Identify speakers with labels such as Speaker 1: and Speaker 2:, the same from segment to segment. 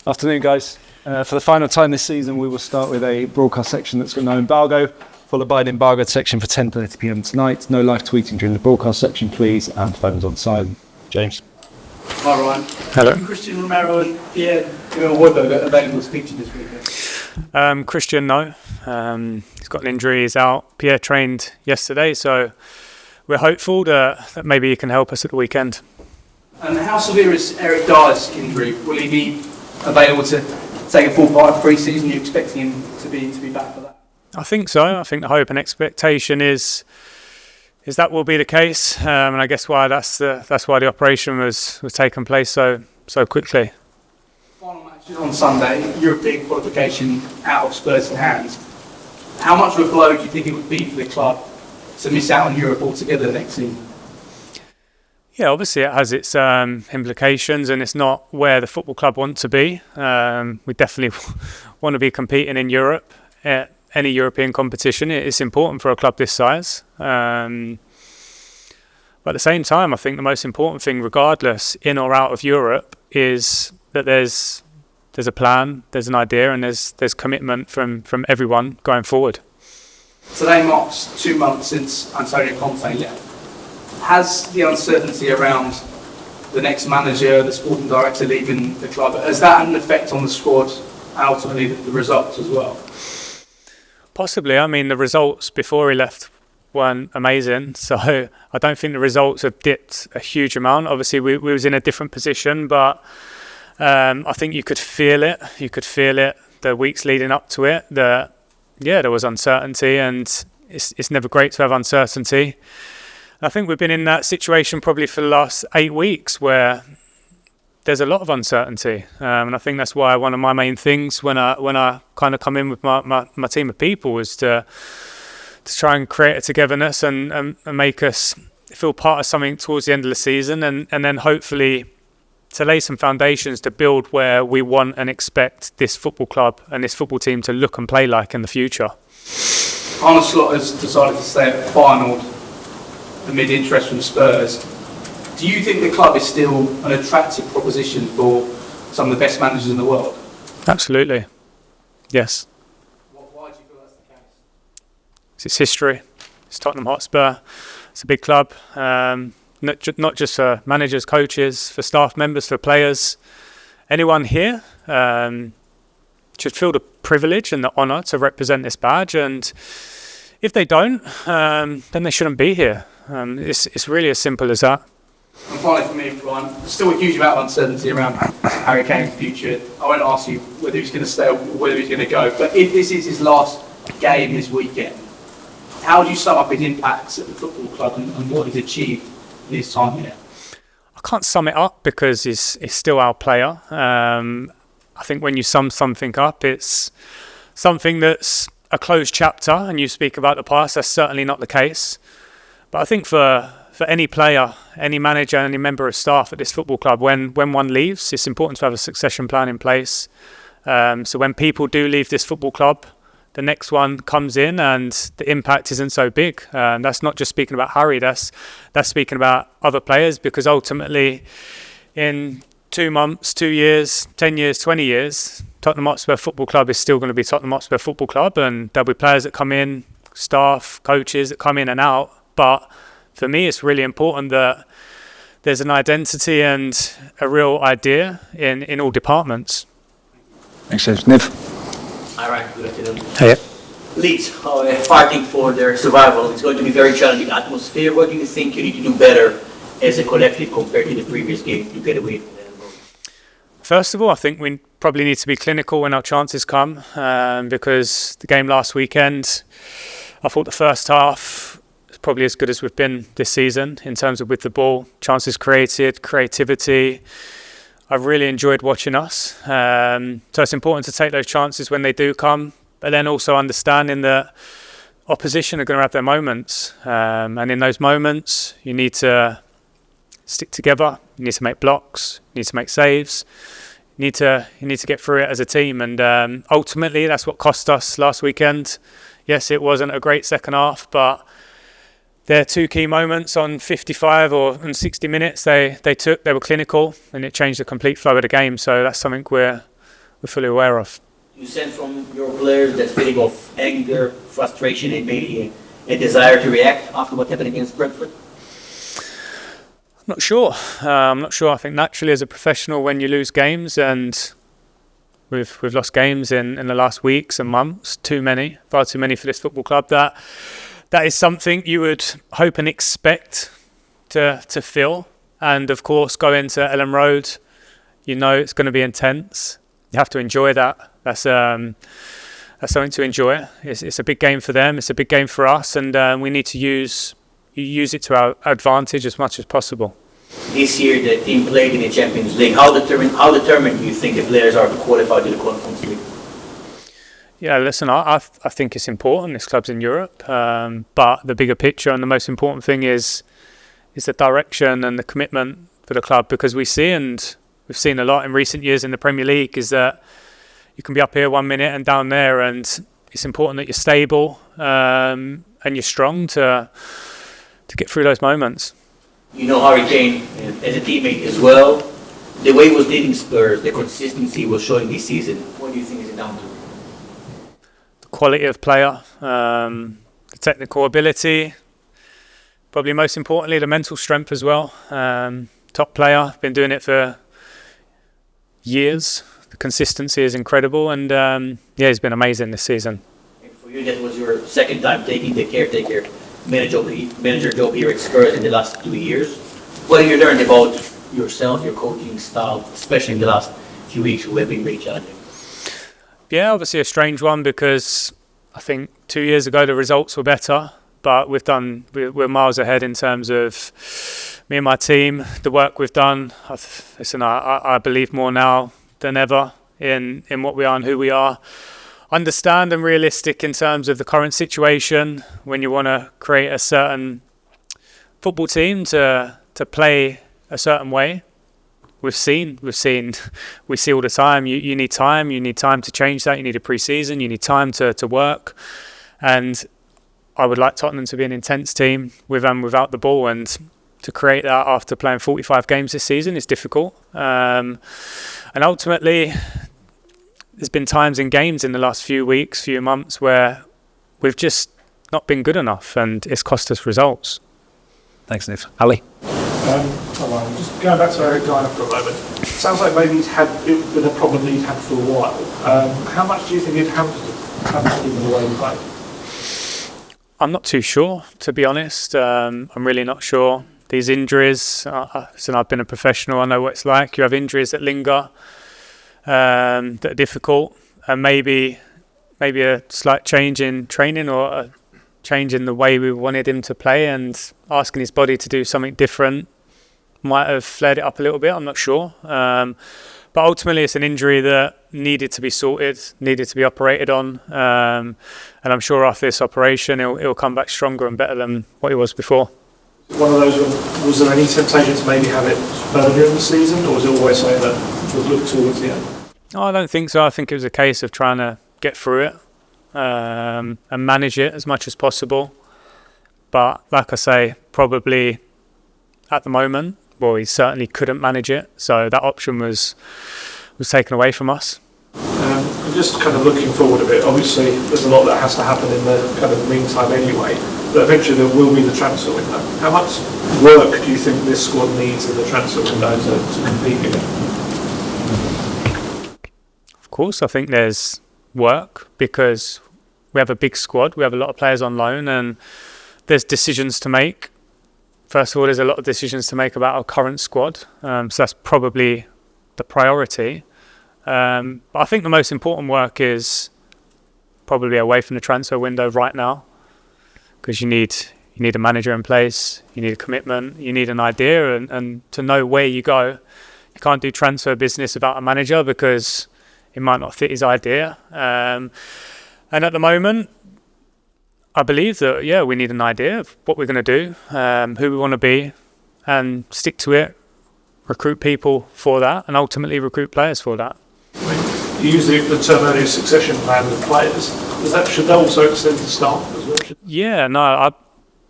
Speaker 1: Afternoon, guys. For the final time this season, we will start with a broadcast section that's got no embargo, followed by an embargoed section for 10:30 p.m. tonight. No live tweeting during the broadcast section, please, and phones on silent. James.
Speaker 2: Hi, Ryan.
Speaker 1: Hello.
Speaker 2: Christian Romero and Pierre Woodlow available to feature this weekend?
Speaker 3: Christian, no. He's got an injury, he's out. Pierre trained yesterday, so we're hopeful that maybe he can help us at the weekend.
Speaker 2: And how severe is Eric Dyer's injury? Will he be available to take a full part of pre-season? Are you expecting him to be back for that?
Speaker 3: I think so. I think the hope and expectation is that will be the case, and I guess why that's why the operation was taking place so quickly.
Speaker 2: Final match is on Sunday. European qualification out of Spurs' hands. How much of a blow do you think it would be for the club to miss out on Europe altogether next season?
Speaker 3: Yeah, obviously it has its implications, and it's not where the football club want to be. We definitely want to be competing in Europe. Any European competition, it's important for a club this size. But at the same time, I think the most important thing, regardless, in or out of Europe, is that there's a plan, there's an idea, and there's commitment from everyone going forward.
Speaker 2: Today marks 2 months since Antonio Conte left. Has the uncertainty around the next manager, the sporting director leaving the club, has that had an effect on the squad and ultimately the results as well?
Speaker 3: Possibly. I mean, the results before he left weren't amazing, so I don't think the results have dipped a huge amount. Obviously, we was in a different position, but I think you could feel it. You could feel it the weeks leading up to it. There was uncertainty, and it's never great to have uncertainty. I think we've been in that situation probably for the last 8 weeks where there's a lot of uncertainty, and I think that's why one of my main things when I kind of come in with my team of people was to try and create a togetherness and make us feel part of something towards the end of the season, and then hopefully to lay some foundations to build where we want and expect this football club and this football team to look and play like in the future.
Speaker 2: Arne Slot has decided to stay at Feyenoord amid interest from Spurs. Do you think the club is still an attractive proposition for some of the best managers in the world?
Speaker 3: Absolutely, yes.
Speaker 2: Why do you feel that's the case?
Speaker 3: It's history. It's Tottenham Hotspur. It's a big club, not just for managers, coaches, for staff members, for players. Anyone here should feel the privilege and the honour to represent this badge, and if they don't, then they shouldn't be here. It's really as simple as that.
Speaker 2: And finally for me, Ryan, there's still a huge amount of uncertainty around Harry Kane's future. I won't ask you whether he's going to stay or whether he's going to go, but if this is his last game this weekend, how would you sum up his impacts at the football club and what he's achieved in his time here?
Speaker 3: I can't sum it up because he's still our player. I think when you sum something up, it's something that's a closed chapter, and you speak about the past. That's certainly not the case. But I think for any player, any manager, any member of staff at this football club, when one leaves, it's important to have a succession plan in place. So when people do leave this football club, the next one comes in and the impact isn't so big. That's not just speaking about Harry, that's speaking about other players, because ultimately in 2 months, 2 years, 10 years, 20 years, Tottenham Hotspur Football Club is still going to be Tottenham Hotspur Football Club, and there'll be players that come in, staff, coaches that come in and out. But for me, it's really important that there's an identity and a real idea in all departments.
Speaker 1: Thanks, James. Niv.
Speaker 4: Hi, Ryan. Good afternoon.
Speaker 3: Hey.
Speaker 4: Leeds, fighting for their survival. It's going to be a very challenging atmosphere. What do you think you need to do better as a collective compared to the previous game to get away from them?
Speaker 3: First of all, I think we probably need to be clinical when our chances come, because the game last weekend, I thought the first half was probably as good as we've been this season in terms of with the ball, chances created, creativity. I've really enjoyed watching us. So it's important to take those chances when they do come, but then also understanding that opposition are going to have their moments. And in those moments, you need to stick together. You need to make blocks. You need to make saves. You need to get through it as a team. And ultimately, that's what cost us last weekend. Yes, it wasn't a great second half, but their two key moments on 55 or on 60 minutes, they were clinical, and it changed the complete flow of the game. So that's something we're fully aware of.
Speaker 4: You sense from your players that feeling of anger, frustration, and maybe a desire to react after what happened against Brentford?
Speaker 3: I'm not sure. I think naturally as a professional, when you lose games, and we've lost games in the last weeks and months, far too many for this football club, that is something you would hope and expect to feel. And of course, go into Ellen Road, it's going to be intense. You have to enjoy that. That's something to enjoy. It's a big game for them. It's a big game for us, and we need to use it to our advantage as much as possible.
Speaker 4: This year, the team played in the Champions League. How determined do you think the players are to qualify to the Conference League?
Speaker 3: Yeah, listen, I think it's important. This club's in Europe, but the bigger picture and the most important thing is the direction and the commitment for the club, because we've seen a lot in recent years in the Premier League, is that you can be up here 1 minute and down there, and it's important that you're stable and you're strong to get through those moments.
Speaker 4: Harry Kane as a teammate as well. The way he was leading Spurs, the consistency he was showing this season. What do you think is it down to?
Speaker 3: The quality of player, the technical ability, probably most importantly the mental strength as well. Top player, been doing it for years. The consistency is incredible, and he's been amazing this season.
Speaker 4: And for you, that was your second time taking the caretaker manager job here at Spurs in the last 2 years. What have you learned about yourself, your coaching style, especially in the last few weeks, who have been very challenging?
Speaker 3: Yeah, obviously a strange one, because I think 2 years ago the results were better, but we're miles ahead in terms of me and my team, the work we've done. I believe more now than ever in what we are and who we are. Understand and realistic in terms of the current situation, when you want to create a certain football team to play a certain way. We see all the time. You need time to change that. You need a pre-season, you need time to work. And I would like Tottenham to be an intense team with and without the ball, and to create that after playing 45 games this season is difficult. And ultimately, there's been times in games in the last few months where we've just not been good enough, and it's cost us results.
Speaker 1: Thanks, Niv. Ali?
Speaker 5: Just going back to Eric Dyer for a moment. It sounds like maybe it's been a problem that he's had for a while. How much do you think it hampered him in the way he played?
Speaker 3: I'm not too sure, to be honest. I'm really not sure. These injuries, I've been a professional, I know what it's like. You have injuries that linger, that are difficult, and maybe a slight change in training, or a change in the way we wanted him to play, and asking his body to do something different might have flared it up a little bit. I'm not sure. But ultimately, it's an injury that needed to be sorted, needed to be operated on. And I'm sure after this operation, he'll come back stronger and better than what he was before.
Speaker 5: One of those, was there any temptation to maybe have it earlier in the season, or was it always something that was looked towards the end?
Speaker 3: No, I don't think so. I think it was a case of trying to get through it and manage it as much as possible. But like I say, probably at the moment, he certainly couldn't manage it. So that option was taken away from us.
Speaker 5: And just kind of looking forward a bit, obviously there's a lot that has to happen in the kind of meantime anyway, but eventually there will be the transfer window. How much work do you think this squad needs in the transfer window to compete again?
Speaker 3: Of course, I think there's work, because we have a big squad, we have a lot of players on loan, and there's decisions to make. First of all, there's a lot of decisions to make about our current squad, so that's probably the priority. But I think the most important work is probably away from the transfer window right now, because you need a manager in place, you need a commitment, you need an idea, and to know where you go. You can't do transfer business without a manager, because it might not fit his idea. And at the moment, I believe that, we need an idea of what we're going to do, who we want to be, and stick to it, recruit people for that, and ultimately recruit players for that.
Speaker 5: You use the term earlier, succession plan with players. Should that also extend to staff as well?
Speaker 3: Yeah, no,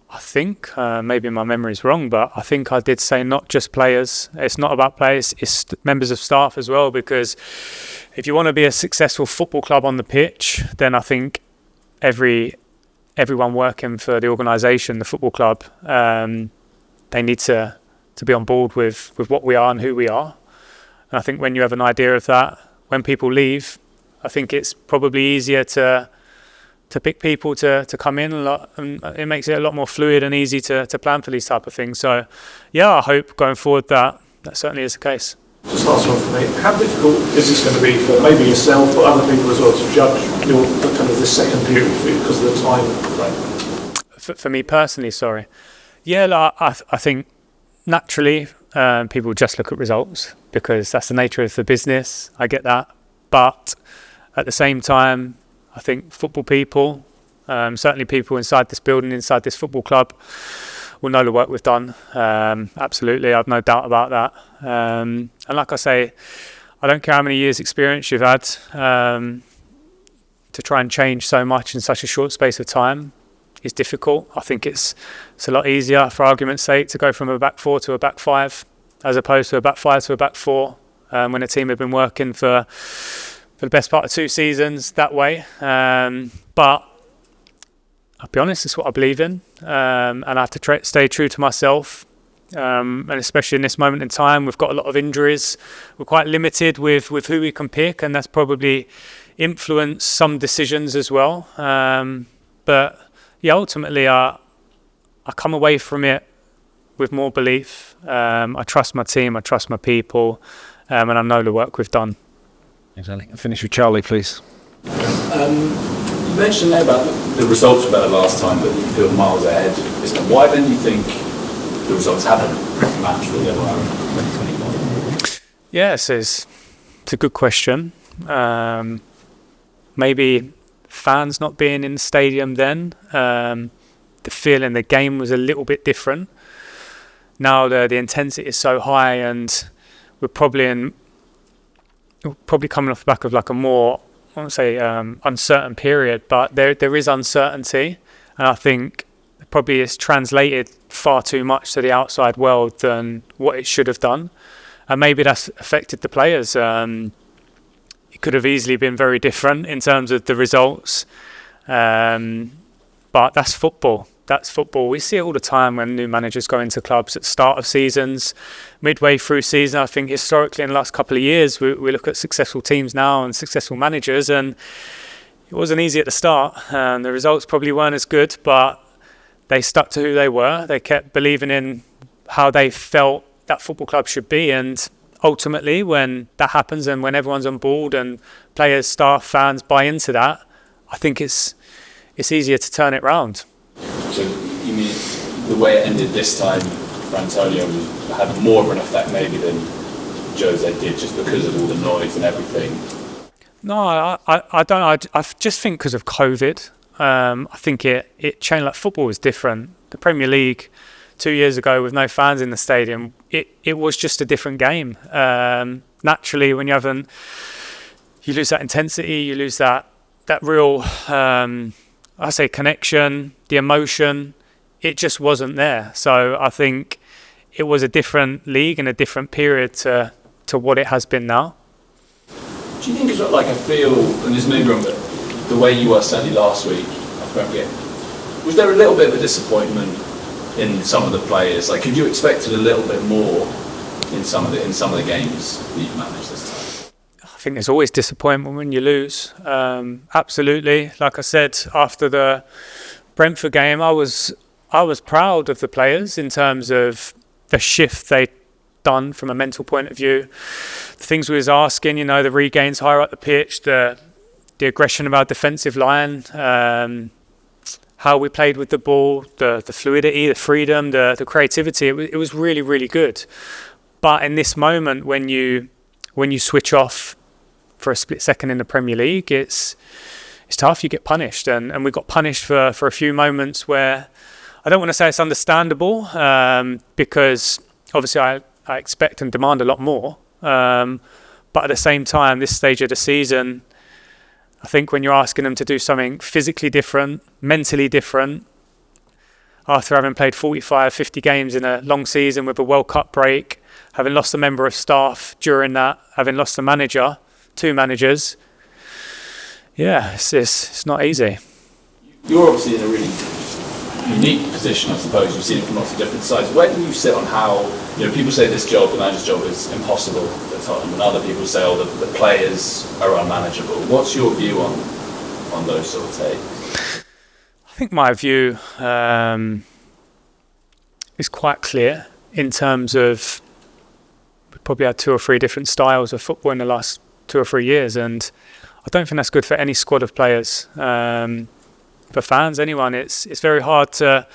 Speaker 3: I think, maybe my memory is wrong, but I think I did say not just players. It's not about players, it's members of staff as well, because if you want to be a successful football club on the pitch, then I think everyone working for the organisation, the football club, they need to be on board with what we are and who we are. And I think when you have an idea of that, when people leave, I think it's probably easier to pick people to come in a lot, and it makes it a lot more fluid and easy to plan for these type of things. So yeah, I hope going forward that certainly is the case.
Speaker 5: Just last one for me. How difficult is this going to be for maybe yourself but other people as well to judge your kind of this second period for you because of the time frame?
Speaker 3: For me personally, sorry. Yeah, like, I think naturally people just look at results because that's the nature of the business. I get that. But at the same time, I think football people, certainly people inside this building, inside this football club, will know the work we've done. Absolutely, I've no doubt about that. And like I say, I don't care how many years experience you've had, to try and change so much in such a short space of time is difficult. I think it's a lot easier, for argument's sake, to go from a back four to a back five, as opposed to a back five to a back four, when a team had been working for the best part of 2 seasons that way. But I'll be honest, it's what I believe in, and I have to stay true to myself. And especially in this moment in time, we've got a lot of injuries. We're quite limited with who we can pick, and that's probably influenced some decisions as well. But yeah, ultimately, I come away from it with more belief. I trust my team, I trust my people, and I know the work we've done.
Speaker 1: Exactly. I'll finish with Charlie, please.
Speaker 6: You mentioned there about the results were better last time, but you feel miles ahead. Why then do you think the results haven't matched what they were in 2021?
Speaker 3: Yes, it's a good question. Maybe fans not being in the stadium then, the feeling the game was a little bit different. Now the intensity is so high, and we're probably coming off the back of like a more, I won't say uncertain period, but there is uncertainty, and I think probably it's translated far too much to the outside world than what it should have done, and maybe that's affected the players. It could have easily been very different in terms of the results, but that's football. That's football. We see it all the time when new managers go into clubs at the start of seasons, midway through season. I think historically in the last couple of years, we look at successful teams now and successful managers, and it wasn't easy at the start. The results probably weren't as good, but they stuck to who they were. They kept believing in how they felt that football club should be, and ultimately when that happens and when everyone's on board and players, staff, fans buy into that, I think it's easier to turn it round.
Speaker 6: So you mean the way it ended this time for Antonio had more of an effect maybe than Jose did, just because of all the noise and everything?
Speaker 3: No, I don't. I just think because of COVID, I think it changed. Like football was different. The Premier League 2 years ago with no fans in the stadium, it was just a different game. Naturally, when you lose that intensity, you lose that real, I say connection, the emotion, it just wasn't there. So I think it was a different league and a different period to what it has been now.
Speaker 6: Do you think it's like I feel, and this may be wrong, but the way you were certainly last week, was there a little bit of a disappointment in some of the players? Like, could you expected a little bit more in some of the games that you've managed this time?
Speaker 3: I think there's always disappointment when you lose. Absolutely. Like I said, after the Brentford game, I was proud of the players in terms of the shift they'd done from a mental point of view. The things we was asking, the regains higher up the pitch, the aggression of our defensive line, how we played with the ball, the fluidity, the freedom, the creativity. It was really, really good. But in this moment, when you switch off for a split second in the Premier League, it's tough. You get punished, and we got punished for a few moments where I don't want to say it's understandable, because obviously I expect and demand a lot more. But at the same time, this stage of the season, I think when you're asking them to do something physically different, mentally different, after having played 45, 50 games in a long season with a World Cup break, having lost a member of staff during that, having lost a manager, 2 managers. Yeah, it's not easy.
Speaker 6: You're obviously in a really unique position, I suppose. You've seen it from lots of different sides. Where do you sit on how, people say this job, the manager's job, is impossible at Tottenham, and other people say, the players are unmanageable. What's your view on those sort of takes?
Speaker 3: I think my view is quite clear in terms of we probably had 2 or 3 different styles of football in the last 2 or 3 years, and I don't think that's good for any squad of players. For fans, anyone, it's very hard to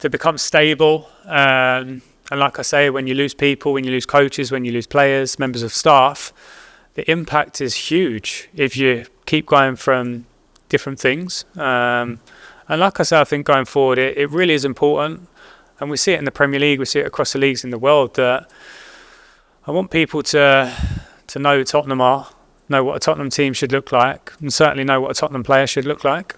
Speaker 3: become stable. And like I say, when you lose people, when you lose coaches, when you lose players, members of staff, the impact is huge if you keep going from different things. And like I say, I think going forward, it really is important. And we see it in the Premier League, we see it across the leagues in the world, that I want people to know who Tottenham are, know what a Tottenham team should look like, and certainly know what a Tottenham player should look like.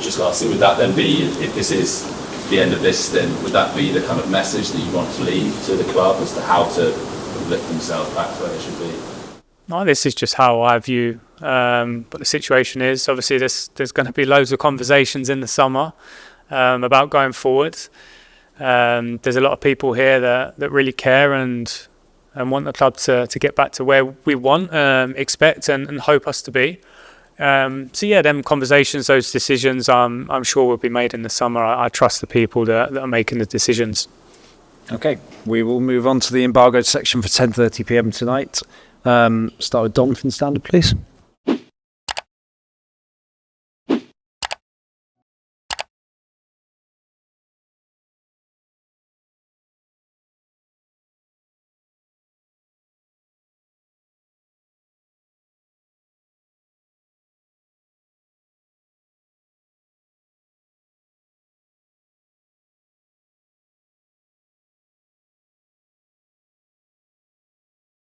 Speaker 6: Just lastly, would that then be, if this is the end of this stint, would that be the kind of message that you want to leave to the club as to how to lift themselves back to where they should be?
Speaker 3: No, this is just how I view what the situation is. Obviously, there's going to be loads of conversations in the summer about going forward. There's a lot of people here that really care and want the club to get back to where we want, expect and hope us to be. So yeah, them conversations, those decisions, I'm sure will be made in the summer. I trust the people that are making the decisions.
Speaker 1: Okay, we will move on to the embargoed section for 10:30 p.m. tonight. Start with Don from Standard, please.